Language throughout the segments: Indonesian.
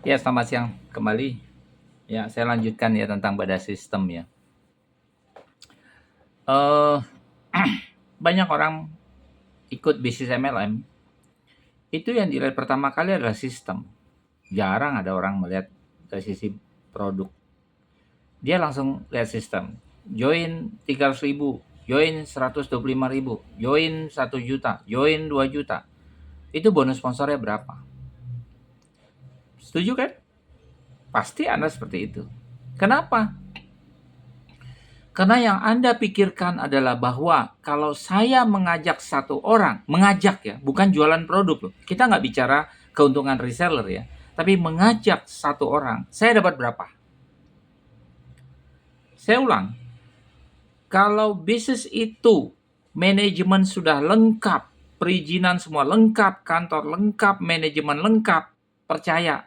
Ya, selamat siang kembali. Ya, saya lanjutkan ya tentang badan sistem ya. Eh, Banyak orang ikut bisnis MLM, itu yang dilihat pertama kali adalah sistem. Jarang ada orang melihat dari sisi produk. Dia langsung lihat sistem. Join 300.000, join 125.000, join 1 juta, join 2 juta. Itu bonus sponsornya berapa? Setuju kan? Pasti Anda seperti itu. Kenapa? Karena yang Anda pikirkan adalah bahwa kalau saya mengajak satu orang, mengajak ya, bukan jualan produk loh. Kita nggak bicara keuntungan reseller ya, tapi mengajak satu orang, saya dapat berapa? Saya ulang, kalau bisnis itu manajemen sudah lengkap, perizinan semua lengkap, kantor lengkap, manajemen lengkap, percaya,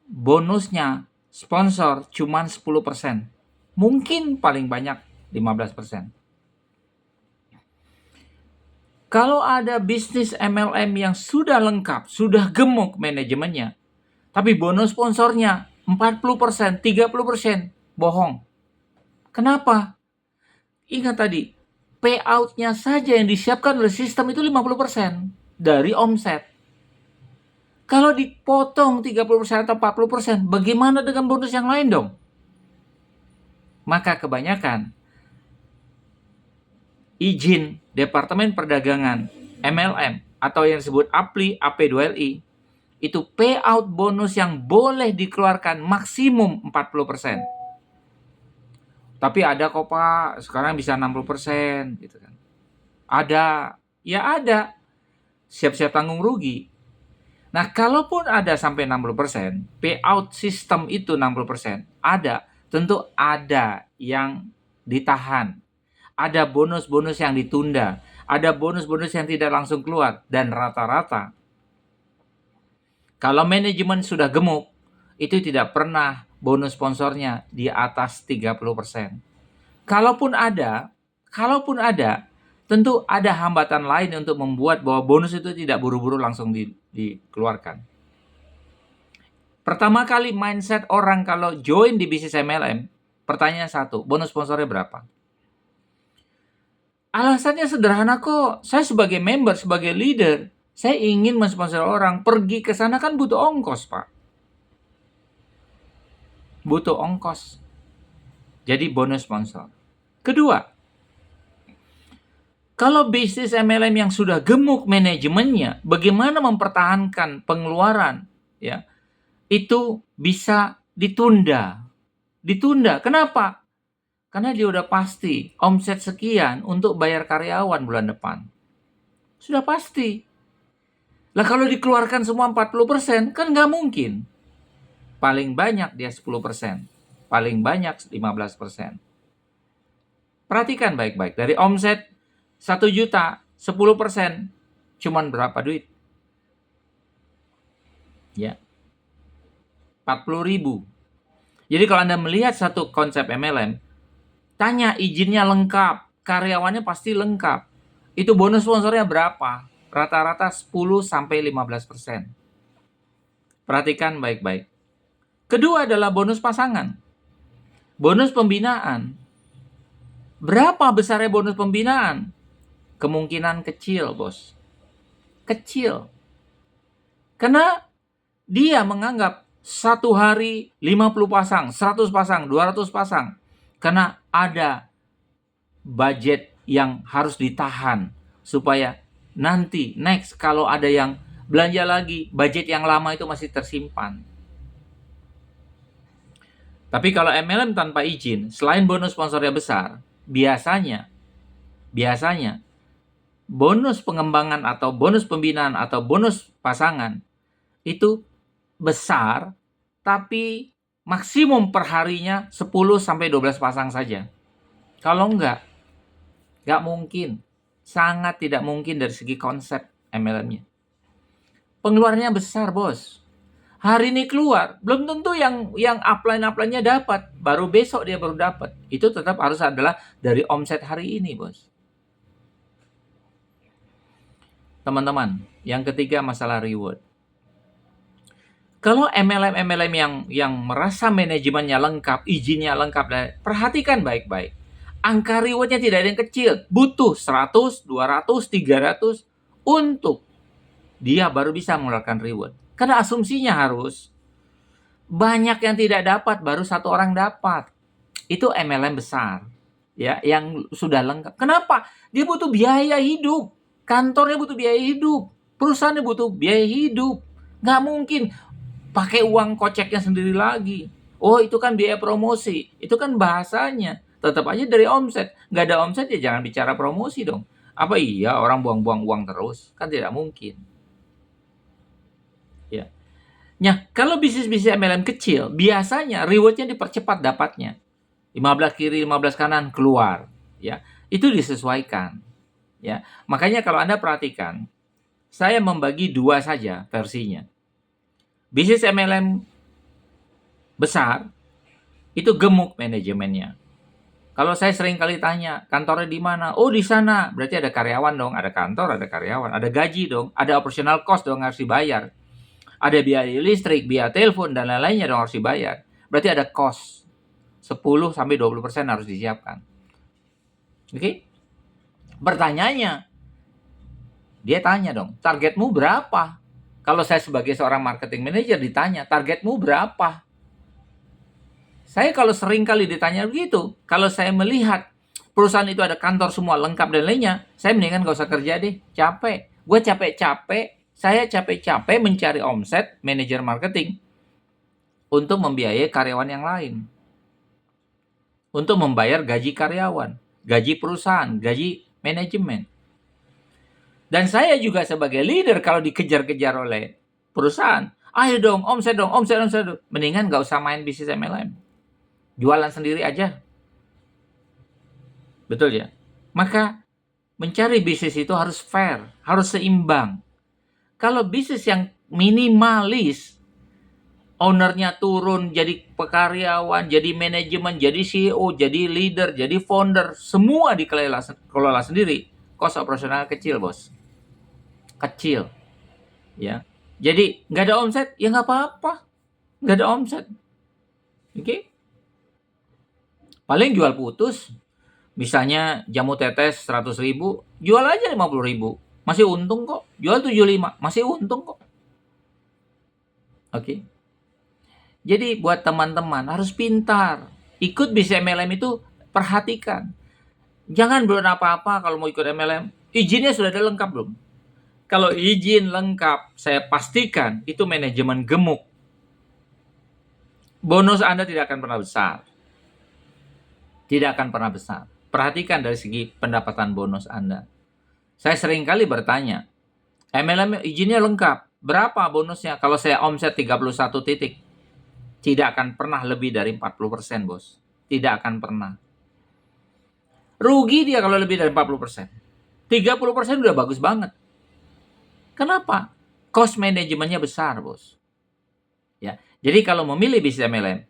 bonusnya sponsor cuma 10%. Mungkin paling banyak 15%. Kalau ada bisnis MLM yang sudah lengkap, sudah gemuk manajemennya, tapi bonus sponsornya 40%, 30%, bohong. Kenapa? Ingat tadi, payout-nya saja yang disiapkan oleh sistem itu 50% dari omset. Kalau dipotong 30% atau 40%, bagaimana dengan bonus yang lain dong? Maka kebanyakan izin Departemen Perdagangan MLM atau yang disebut APLI, AP2LI, itu payout bonus yang boleh dikeluarkan maksimum 40%. Tapi ada kok Pak, sekarang bisa 60% gitu kan. Ada, ya ada. Siap-siap tanggung rugi. Nah, kalaupun ada sampai 60%, payout sistem itu 60%, ada, tentu ada yang ditahan. Ada bonus-bonus yang ditunda, ada bonus-bonus yang tidak langsung keluar, dan rata-rata kalau manajemen sudah gemuk, itu tidak pernah bonus sponsornya di atas 30%. Kalaupun ada, tentu ada hambatan lain untuk membuat bahwa bonus itu tidak buru-buru langsung dikeluarkan. Pertama kali mindset orang kalau join di bisnis MLM, pertanyaan satu, bonus sponsornya berapa? Alasannya sederhana kok, saya sebagai member, sebagai leader, saya ingin mensponsor orang, pergi ke sana kan butuh ongkos Pak. Butuh ongkos. Jadi bonus sponsor. Kedua, kalau bisnis MLM yang sudah gemuk manajemennya, bagaimana mempertahankan pengeluaran ya? Itu bisa ditunda. Ditunda. Kenapa? Karena dia udah pasti omset sekian untuk bayar karyawan bulan depan. Sudah pasti. Lah kalau dikeluarkan semua 40%, kan nggak mungkin. Paling banyak dia 10%. Paling banyak 15%. Perhatikan baik-baik. Dari omset 1 juta, 10% cuman berapa duit? Ya, 40.000. Jadi kalau Anda melihat satu konsep MLM, tanya izinnya lengkap, karyawannya pasti lengkap. Itu bonus sponsornya berapa? Rata-rata 10-15%. Perhatikan baik-baik. Kedua adalah bonus pasangan. Bonus pembinaan. Berapa besarnya bonus pembinaan? Kemungkinan kecil, bos. Kecil. Karena dia menganggap satu hari 50 pasang, 100 pasang, 200 pasang. Karena ada budget yang harus ditahan supaya nanti next kalau ada yang belanja lagi, budget yang lama itu masih tersimpan. Tapi kalau MLM tanpa izin, selain bonus sponsornya besar, biasanya bonus pengembangan atau bonus pembinaan atau bonus pasangan itu besar, tapi maksimum perharinya 10 sampai 12 pasang saja. Kalau nggak mungkin. Sangat tidak mungkin dari segi konsep MLM-nya. Pengeluarannya besar, bos. Hari ini keluar, belum tentu yang upline-nya dapat. Baru besok dia baru dapat. Itu tetap harus adalah dari omset hari ini, bos. Teman-teman, yang ketiga masalah reward. Kalau MLM yang merasa manajemennya lengkap, izinnya lengkap, dan perhatikan baik-baik. Angka rewardnya tidak ada yang kecil. Butuh 100, 200, 300 untuk dia baru bisa mengeluarkan reward. Karena asumsinya harus banyak yang tidak dapat, baru satu orang dapat. Itu MLM besar, ya, yang sudah lengkap. Kenapa? Dia butuh biaya hidup. Kantornya butuh biaya hidup. Perusahaannya butuh biaya hidup. Nggak mungkin pakai uang koceknya sendiri lagi. Oh, itu kan biaya promosi. Itu kan bahasanya. Tetap aja dari omset. Nggak ada omset ya jangan bicara promosi dong. Apa iya orang buang-buang uang terus? Kan tidak mungkin. Ya. Nah, kalau bisnis-bisnis MLM kecil, biasanya rewardnya dipercepat dapatnya. 15 kiri, 15 kanan, keluar. Ya, itu disesuaikan. Ya, makanya kalau Anda perhatikan, saya membagi dua saja versinya. Bisnis MLM besar, itu gemuk manajemennya. Kalau saya sering kali tanya, kantornya di mana? Oh, di sana. Berarti ada karyawan dong, ada kantor, ada karyawan, ada gaji dong, ada operational cost dong harus dibayar. Ada biaya listrik, biaya telepon, dan lain-lainnya dong harus dibayar. Berarti ada cost. 10-20% harus disiapkan. Oke? Pertanyaannya, dia tanya dong, targetmu berapa? Kalau saya sebagai seorang marketing manager ditanya, targetmu berapa? Saya kalau sering kali ditanya begitu, kalau saya melihat perusahaan itu ada kantor semua lengkap dan lainnya, saya mendingan gak usah kerja deh, capek. Gue capek-capek, saya capek-capek mencari omset manajer marketing untuk membiayai karyawan yang lain. Untuk membayar gaji karyawan, gaji perusahaan, gaji manajemen. Dan saya juga sebagai leader kalau dikejar-kejar oleh perusahaan, ayo dong, omset dong, omset. Mendingan gak usah main bisnis MLM. Jualan sendiri aja. Betul ya? Maka mencari bisnis itu harus fair, harus seimbang. Kalau bisnis yang minimalis, ownernya turun jadi pekaryawan, jadi manajemen, jadi CEO, jadi leader, jadi founder, semua dikelola sendiri, cost operasional kecil, bos. Kecil. Ya. Jadi nggak ada omset, ya nggak apa-apa. Nggak ada omset. Oke? Paling jual putus. Misalnya jamu tetes 100.000, jual aja 50.000. Masih untung kok. Jual 75, masih untung kok. Oke. Jadi buat teman-teman harus pintar. Ikut bisnis MLM itu perhatikan. Jangan belum apa-apa kalau mau ikut MLM. Izinnya sudah ada lengkap belum? Kalau izin lengkap, saya pastikan itu manajemen gemuk. Bonus Anda tidak akan pernah besar. Tidak akan pernah besar. Perhatikan dari segi pendapatan bonus Anda. Saya sering kali bertanya, MLM izinnya lengkap. Berapa bonusnya? Kalau saya omset 31 titik, tidak akan pernah lebih dari 40%, bos. Tidak akan pernah. Rugi dia kalau lebih dari 40%. 30% udah bagus banget. Kenapa? Cost manajemennya besar, bos. Ya. Jadi kalau memilih bisnis MLM,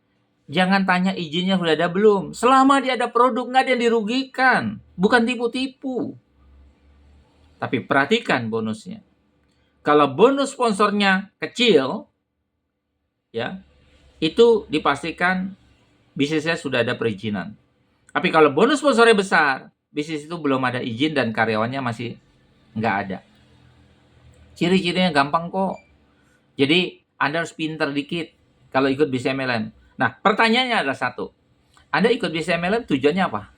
jangan tanya izinnya sudah ada belum. Selama dia ada produk, nggak ada yang dirugikan. Bukan tipu-tipu. Tapi perhatikan bonusnya. Kalau bonus sponsornya kecil, ya, itu dipastikan bisnisnya sudah ada perizinan. Tapi kalau bonus sponsornya besar, bisnis itu belum ada izin dan karyawannya masih nggak ada. Ciri-cirinya gampang kok. Jadi Anda harus pintar dikit kalau ikut bisnis MLM. Nah, pertanyaannya adalah satu. Anda ikut bisnis MLM tujuannya apa?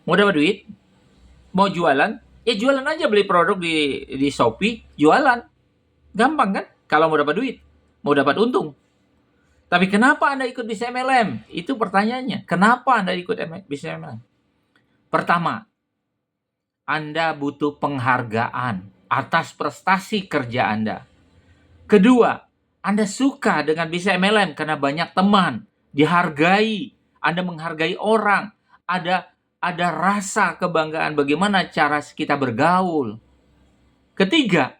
Mau dapat duit? Mau jualan? Ya jualan aja, beli produk di Shopee, jualan. Gampang kan? Kalau mau dapat duit, mau dapat untung. Tapi kenapa Anda ikut bisnis MLM? Itu pertanyaannya. Kenapa Anda ikut bisnis MLM? Pertama, Anda butuh penghargaan atas prestasi kerja Anda. Kedua, Anda suka dengan bisnis MLM karena banyak teman, dihargai, Anda menghargai orang, ada rasa kebanggaan bagaimana cara kita bergaul. Ketiga,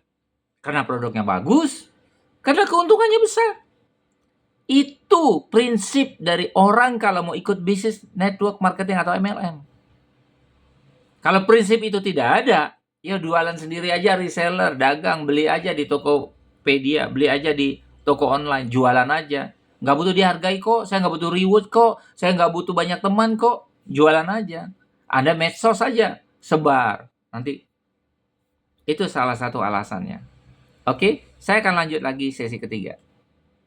karena produknya bagus, karena keuntungannya besar. Itu prinsip dari orang kalau mau ikut bisnis network marketing atau MLM. Kalau prinsip itu tidak ada, ya jualan sendiri aja, reseller, dagang, beli aja di Tokopedia, beli aja di toko online, jualan aja. Nggak butuh dihargai kok, saya nggak butuh reward kok, saya nggak butuh banyak teman kok, jualan aja. Anda medsos saja, sebar. Nanti itu salah satu alasannya. Oke, saya akan lanjut lagi sesi ketiga.